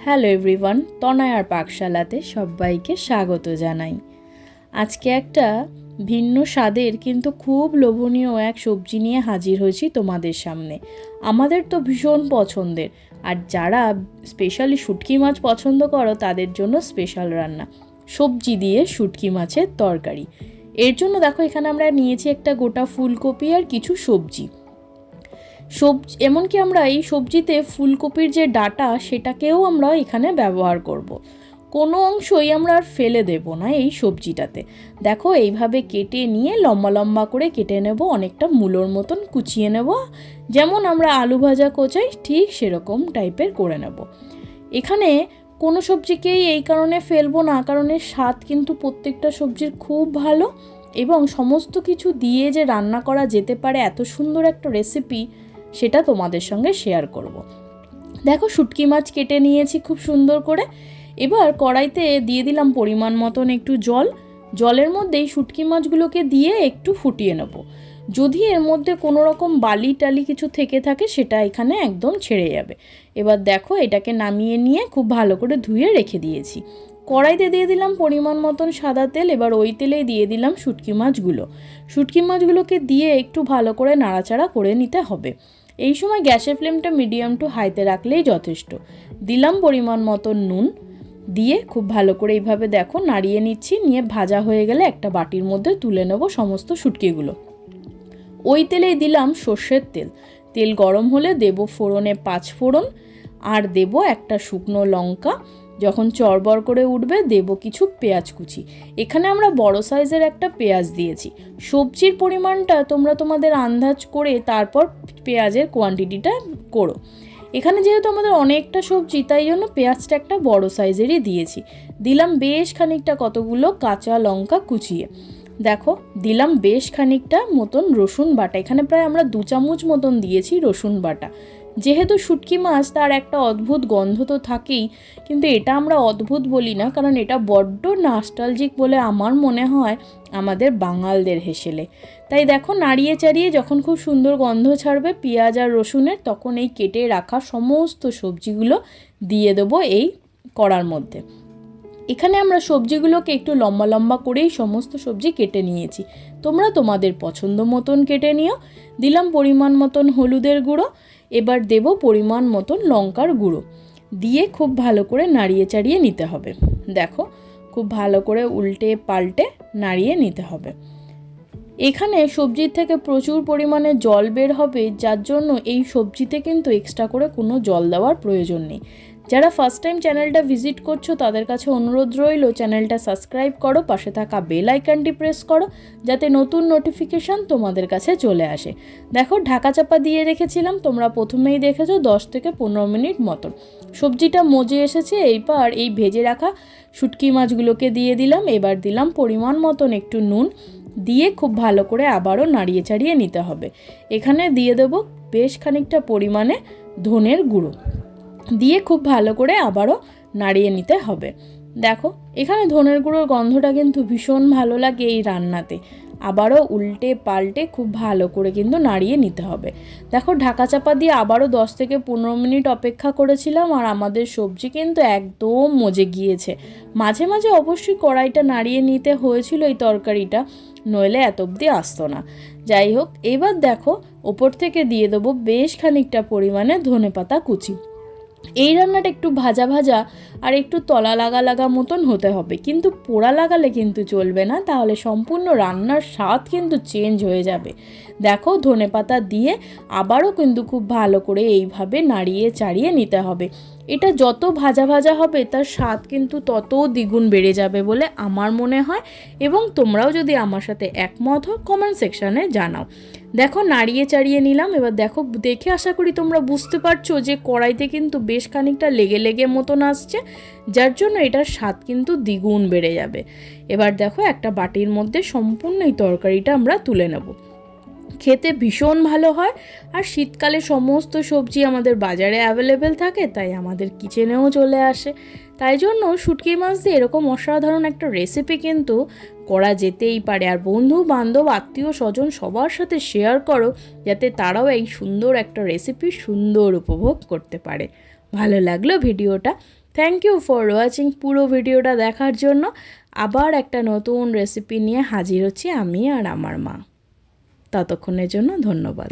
Hello everyone, তনয়ার পাকশালাতে সবাইকে স্বাগত জানাই। আজকে একটা ভিন্ন স্বাদের কিন্তু খুব লোভনীয় এক সবজি নিয়ে হাজির হয়েছি তোমাদের সামনে। আমাদের তো ভীষণ পছন্দের, আর যারা স্পেশালি শুটকি মাছ পছন্দ করো তাদের জন্য স্পেশাল রান্না, সবজি দিয়ে শুটকি মাছের তরকারি। এর জন্য দেখো এখানে আমরা নিয়েছি একটা গোটা ফুলকপি আর কিছু সবজি। এমনকি আমরা এই সবজিতে ফুলকপির যে ডাঁটা সেটাকেও আমরা এখানে ব্যবহার করব। কোনো অংশই আমরা আর ফেলে দেব না এই সবজিটাতে। দেখো এইভাবে কেটে নিয়ে লম্বা লম্বা করে কেটে নেব, অনেকটা মূলোর মতন কুচিয়ে নেব, যেমন আমরা আলু ভাজা কোচাই ঠিক সেরকম টাইপের করে নেব। এখানে কোনো সবজিকেই এই কারণে ফেলবো না, কারণে স্বাদ কিন্তু প্রত্যেকটা সবজির খুব ভালো, এবং সমস্ত কিছু দিয়ে যে রান্না করা যেতে পারে এত সুন্দর একটা রেসিপি, সেটা তোমাদের সঙ্গে শেয়ার করব। দেখো শুটকি মাছ কেটে নিয়েছি খুব সুন্দর করে। এবার কড়াইতে দিয়ে দিলাম পরিমাণ মতন একটু জল। জলের মধ্যেই শুটকি মাছগুলোকে দিয়ে একটু ফুটিয়ে নেব। যদি এর মধ্যে কোনো রকম বালি টালি কিছু থেকে থাকে সেটা এখানে একদম ছেড়ে যাবে। এবার দেখো এটাকে নামিয়ে নিয়ে খুব ভালো করে ধুয়ে রেখে দিয়েছি। কড়াইতে দিয়ে দিলাম পরিমাণ মতন সাদা তেল। এবার ওই তেলেই দিয়ে দিলাম শুটকি মাছগুলো। শুটকি মাছগুলোকে দিয়ে একটু ভালো করে নাড়াচাড়া করে নিতে হবে। এই সময় গ্যাসের ফ্লেমটা মিডিয়াম টু হাইতে রাখলেই যথেষ্ট। দিলাম পরিমাণ মতো নুন, দিয়ে খুব ভালো করে এইভাবে দেখো নাড়িয়ে নিচ্ছি। নিয়ে ভাজা হয়ে গেলে একটা বাটির মধ্যে তুলে নেব সমস্ত শুটকিগুলো। ওই তেলেই দিলাম সর্ষের তেল। তেল গরম হলে দেব ফোড়নে 5 ফোড়ন, আর দেব একটা শুকনো লঙ্কা। যখন চড়বড় করে উঠবে দেব কিছু পেঁয়াজ কুচি। এখানে আমরা বড় সাইজের একটা পেঁয়াজ দিয়েছি। সবজির পরিমাণটা তোমরা তোমাদের আন্দাজ করে তারপর পেঁয়াজের কোয়ান্টিটিটা করো। এখানে যেহেতু আমাদের অনেকটা সবজি, তাই জন্য পেঁয়াজটা একটা বড় সাইজেরই দিয়েছি। দিলাম বেশ খানিকটা কতগুলো কাঁচা লঙ্কা কুচিয়ে। দেখো দিলাম বেশ খানিকটা মতন রসুন বাটা। এখানে প্রায় আমরা 2 চামচ মতন দিয়েছি রসুন বাটা। যেহেতু শুটকি মাছ তার একটা অদ্ভুত গন্ধ তো থাকেই, কিন্তু এটা আমরা অদ্ভুত বলি না, কারণ এটা বড্ড নস্টালজিক বলে আমার মনে হয় আমাদের বাঙালদের হেসেলে। তাই দেখো নাড়িয়ে চাড়িয়ে যখন খুব সুন্দর গন্ধ ছাড়বে পেঁয়াজ আর রসুনের, তখন এই কেটে রাখা সমস্ত সবজিগুলো দিয়ে দেবো এই কড়ার মধ্যে। এখানে আমরা সবজিগুলোকে একটু লম্বা লম্বা করেই সমস্ত সবজি কেটে নিয়েছি। তোমরা তোমাদের পছন্দ মতন কেটে নিও। দিলাম পরিমাণ মতন হলুদের গুঁড়ো। এবার দেব পরিমাণ মতন লঙ্কার গুঁড়ো, দিয়ে খুব ভালো করে নাড়িয়ে চাড়িয়ে নিতে হবে। দেখো খুব ভালো করে উল্টে পাল্টে নাড়িয়ে নিতে হবে। এখানে সবজির থেকে প্রচুর পরিমাণে জল বের হবে, যার জন্য এই সবজিতে কিন্তু এক্সট্রা করে কোনো জল দেওয়ার প্রয়োজন নেই। যারা ফার্স্ট টাইম চ্যানেলটা ভিজিট করছো তাদের কাছে অনুরোধ রইল, চ্যানেলটা সাবস্ক্রাইব করো, পাশে থাকা বেল আইকনটি প্রেস করো, যাতে নতুন নোটিফিকেশান তোমাদের কাছে চলে আসে। দেখো ঢাকা চাপা দিয়ে রেখেছিলাম, তোমরা প্রথমেই দেখেছো 10 থেকে 15 মিনিট মতন। সবজিটা মজে এসেছে। এইবার এই ভেজে রাখা শুটকি মাছগুলোকে দিয়ে দিলাম। এবার দিলাম পরিমাণ মতন একটু নুন, দিয়ে খুব ভালো করে আবারও নাড়িয়ে চাড়িয়ে নিতে হবে। এখানে দিয়ে দেবো বেশ খানিকটা পরিমাণে ধনের গুঁড়ো, দিয়ে খুব ভালো করে আবারও নাড়িয়ে নিতে হবে। দেখো এখানে ধনের গুঁড়োর গন্ধটা কিন্তু ভীষণ ভালো লাগে এই রান্নাতে। আবারও উল্টে পাল্টে খুব ভালো করে কিন্তু নাড়িয়ে নিতে হবে। দেখো ঢাকা চাপা দিয়ে আবারও 10 থেকে 15 মিনিট অপেক্ষা করেছিলাম, আর আমাদের সবজি কিন্তু একদম মজে গিয়েছে। মাঝে মাঝে অবশ্যই কড়াইটা নাড়িয়ে নিতে হয়েছিল এই তরকারিটা, নইলে এত অবধি আসতো না। যাই হোক, এবার দেখো ওপর থেকে দিয়ে দেবো বেশ খানিকটা পরিমাণে ধনেপাতা কুচি। এই রান্নাটা একটু ভাজা ভাজা আর একটু তলা লাগা লাগা মতন হতে হবে, কিন্তু পোড়া লাগালে কিন্তু চলবে না, তাহলে সম্পূর্ণ রান্নার স্বাদ কিন্তু চেঞ্জ হয়ে যাবে। দেখো ধনেপাতা দিয়ে আবারও কিন্তু খুব ভালো করে এইভাবে নাড়িয়ে চাড়িয়ে নিতে হবে। এটা যত ভাজা ভাজা হবে তার স্বাদ কিন্তু তত দ্বিগুণ বেড়ে যাবে বলে আমার মনে হয়, এবং তোমরাও যদি আমার সাথে একমত হও কমেন্ট সেকশানে জানাও। দেখো নাড়িয়ে চাড়িয়ে নিলাম। এবার দেখো দেখে আশা করি তোমরা বুঝতে পারছো যে কড়াইতে কিন্তু বেশ খানিকটা লেগে লেগে মতন আসছে, যার জন্য এটার স্বাদ কিন্তু দ্বিগুণ বেড়ে যাবে। এবার দেখো একটা বাটির মধ্যে সম্পূর্ণ এই তরকারিটা আমরা তুলে নেব। খেতে ভীষণ ভালো হয়, আর শীতকালে সমস্ত সবজি আমাদের বাজারে অ্যাভেলেবেল থাকে, তাই আমাদের কিচেনেও চলে আসে। তাই জন্য শুটকি মাছ দিয়ে এরকম অসাধারণ একটা রেসিপি কিন্তু করা যেতেই পারে। আর বন্ধু বান্ধব আত্মীয় স্বজন সবার সাথে শেয়ার করো, যাতে তারাও এই সুন্দর একটা রেসিপি সুন্দর উপভোগ করতে পারে। ভালো লাগলো ভিডিওটা। Thank you for watching. পুরো ভিডিওটা দেখার জন্য। আবার একটা নতুন রেসিপি নিয়ে হাজির হচ্ছি আমি আর আমার মা। ততক্ষণের জন্য ধন্যবাদ।